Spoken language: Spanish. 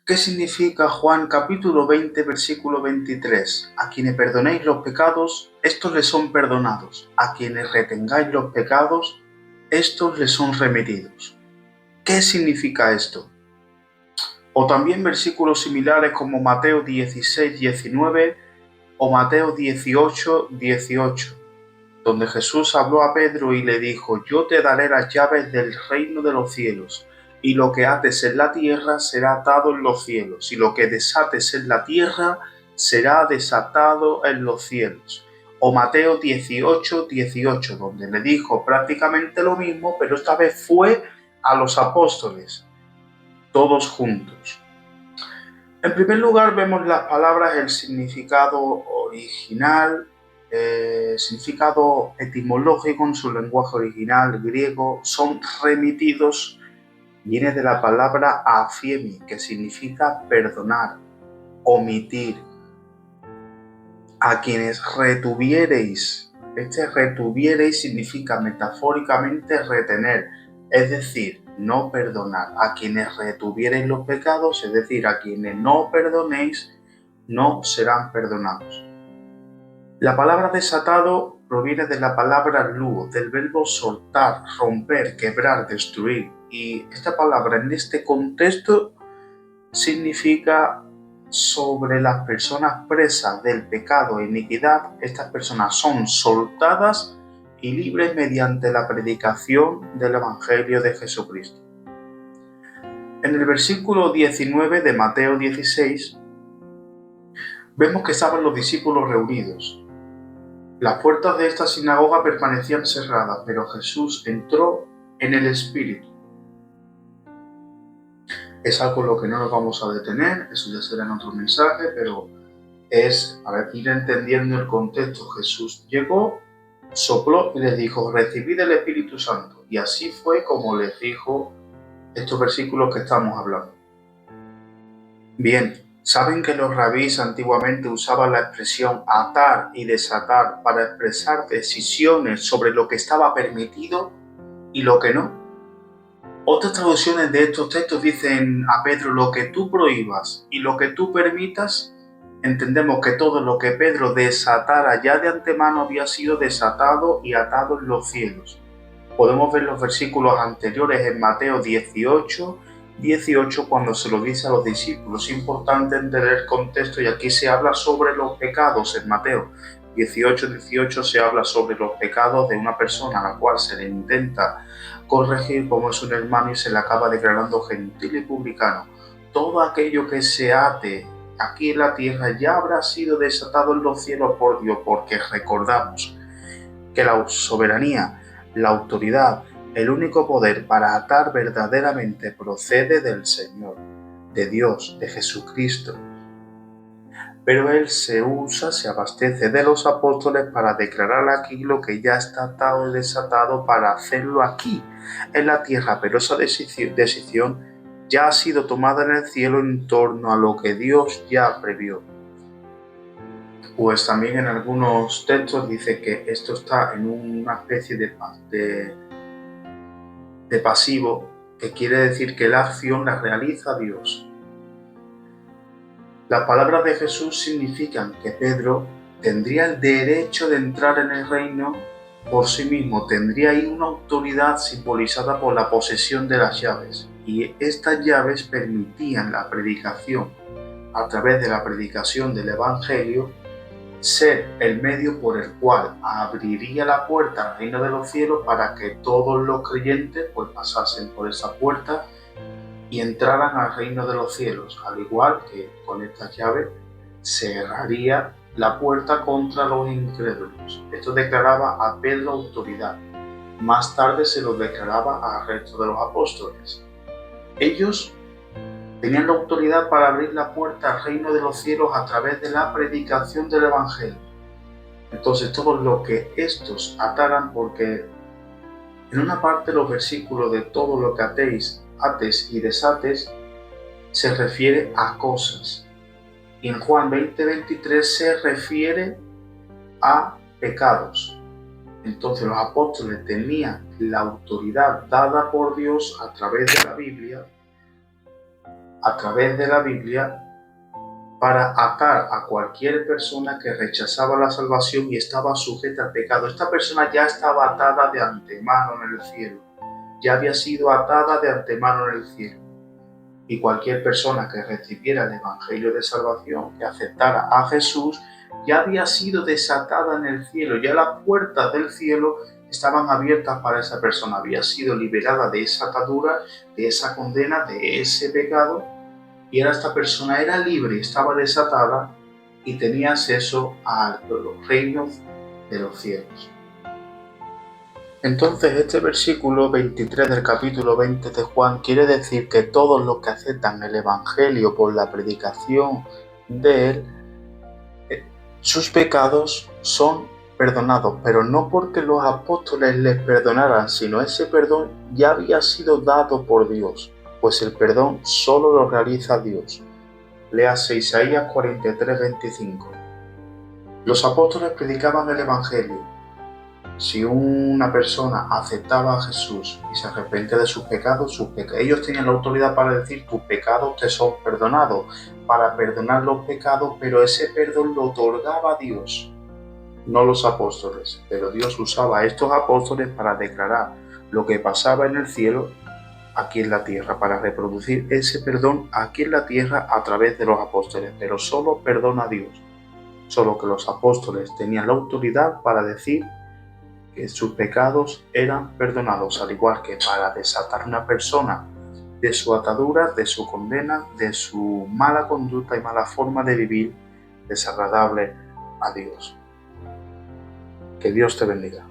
¿Qué significa Juan capítulo 20, versículo 23? A quienes perdonéis los pecados, estos les son perdonados. A quienes retengáis los pecados, estos les son remitidos. ¿Qué significa esto? O también versículos similares como Mateo 16, 19 o Mateo 18, 18, donde Jesús habló a Pedro y le dijo: yo te daré las llaves del reino de los cielos, y lo que ates en la tierra será atado en los cielos, y lo que desates en la tierra será desatado en los cielos. O Mateo 18, 18, donde le dijo prácticamente lo mismo, pero esta vez fue a los apóstoles, todos juntos. En primer lugar, vemos las palabras, el significado original, significado etimológico en su lenguaje original griego, son remitidos, viene de la palabra afiemi, que significa perdonar, omitir. A quienes retuviereis, este retuviereis significa metafóricamente retener, es decir, no perdonar. A quienes retuviereis los pecados, es decir, a quienes no perdonéis, no serán perdonados. La palabra desatado proviene de la palabra luo, del verbo soltar, romper, quebrar, destruir. Y esta palabra en este contexto significa sobre las personas presas del pecado e iniquidad. Estas personas son soltadas y libres mediante la predicación del Evangelio de Jesucristo. En el versículo 19 de Mateo 16 vemos que estaban los discípulos reunidos. Las puertas de esta sinagoga permanecían cerradas, pero Jesús entró en el Espíritu. Es algo en lo que no nos vamos a detener, eso ya será en otro mensaje, pero es ir entendiendo el contexto. Jesús llegó, sopló y les dijo: recibid el Espíritu Santo. Y así fue como les dijo estos versículos que estamos hablando. Bien, ¿saben que los rabís antiguamente usaban la expresión atar y desatar para expresar decisiones sobre lo que estaba permitido y lo que no? Otras traducciones de estos textos dicen a Pedro: lo que tú prohíbas y lo que tú permitas. Entendemos que todo lo que Pedro desatara ya de antemano había sido desatado y atado en los cielos. Podemos ver los versículos anteriores en Mateo 18, 18 cuando se lo dice a los discípulos. Es importante entender el contexto, y aquí se habla sobre los pecados. En Mateo 18, 18 se habla sobre los pecados de una persona a la cual se le intenta corregir como es un hermano y se le acaba declarando gentil y publicano. Todo aquello que se ate aquí en la tierra ya habrá sido desatado en los cielos por Dios, porque recordamos que la soberanía, la autoridad, el único poder para atar verdaderamente procede del Señor, de Dios, de Jesucristo. Pero Él se abastece de los apóstoles para declarar aquí lo que ya está atado y desatado, para hacerlo aquí, en la tierra. Pero esa decisión ya ha sido tomada en el cielo en torno a lo que Dios ya previó. Pues también en algunos textos dice que esto está en una especie de pasivo, que quiere decir que la acción la realiza Dios. Las palabras de Jesús significan que Pedro tendría el derecho de entrar en el reino por sí mismo, tendría ahí una autoridad simbolizada por la posesión de las llaves, y estas llaves permitían la predicación, a través de la predicación del Evangelio, ser el medio por el cual abriría la puerta al reino de los cielos para que todos los creyentes pues pasasen por esa puerta y entraran al reino de los cielos, al igual que con esta llave cerraría la puerta contra los incrédulos. Esto declaraba a Pedro autoridad. Más tarde se lo declaraba al resto de los apóstoles. Ellos tenían la autoridad para abrir la puerta al reino de los cielos a través de la predicación del Evangelio. Entonces, todo lo que estos ataran, porque en una parte los versículos de todo lo que ates y desates se refiere a cosas. Y en Juan 20:23 se refiere a pecados. Entonces los apóstoles tenían la autoridad dada por Dios a través de la Biblia, a través de la Biblia para atar a cualquier persona que rechazaba la salvación y estaba sujeta al pecado. Esta persona ya estaba atada de antemano en el cielo, ya había sido atada de antemano en el cielo. Y cualquier persona que recibiera el Evangelio de salvación, que aceptara a Jesús, ya había sido desatada en el cielo, ya las puertas del cielo estaban abiertas para esa persona, había sido liberada de esa atadura, de esa condena, de ese pecado, y ahora esta persona era libre, estaba desatada y tenía acceso a los reinos de los cielos. Entonces este versículo 23 del capítulo 20 de Juan quiere decir que todos los que aceptan el Evangelio por la predicación de él, sus pecados son perdonados, pero no porque los apóstoles les perdonaran, sino ese perdón ya había sido dado por Dios, pues el perdón solo lo realiza Dios. Léase Isaías 43:25. Los apóstoles predicaban el Evangelio. Si una persona aceptaba a Jesús y se arrepentía de sus pecados, ellos tenían la autoridad para decir: tus pecados te son perdonados, para perdonar los pecados, pero ese perdón lo otorgaba Dios, no los apóstoles. Pero Dios usaba a estos apóstoles para declarar lo que pasaba en el cielo aquí en la tierra, para reproducir ese perdón aquí en la tierra a través de los apóstoles, pero solo perdona Dios. Solo que los apóstoles tenían la autoridad para decir que sus pecados eran perdonados, al igual que para desatar a una persona de su atadura, de su condena, de su mala conducta y mala forma de vivir desagradable a Dios. Que Dios te bendiga.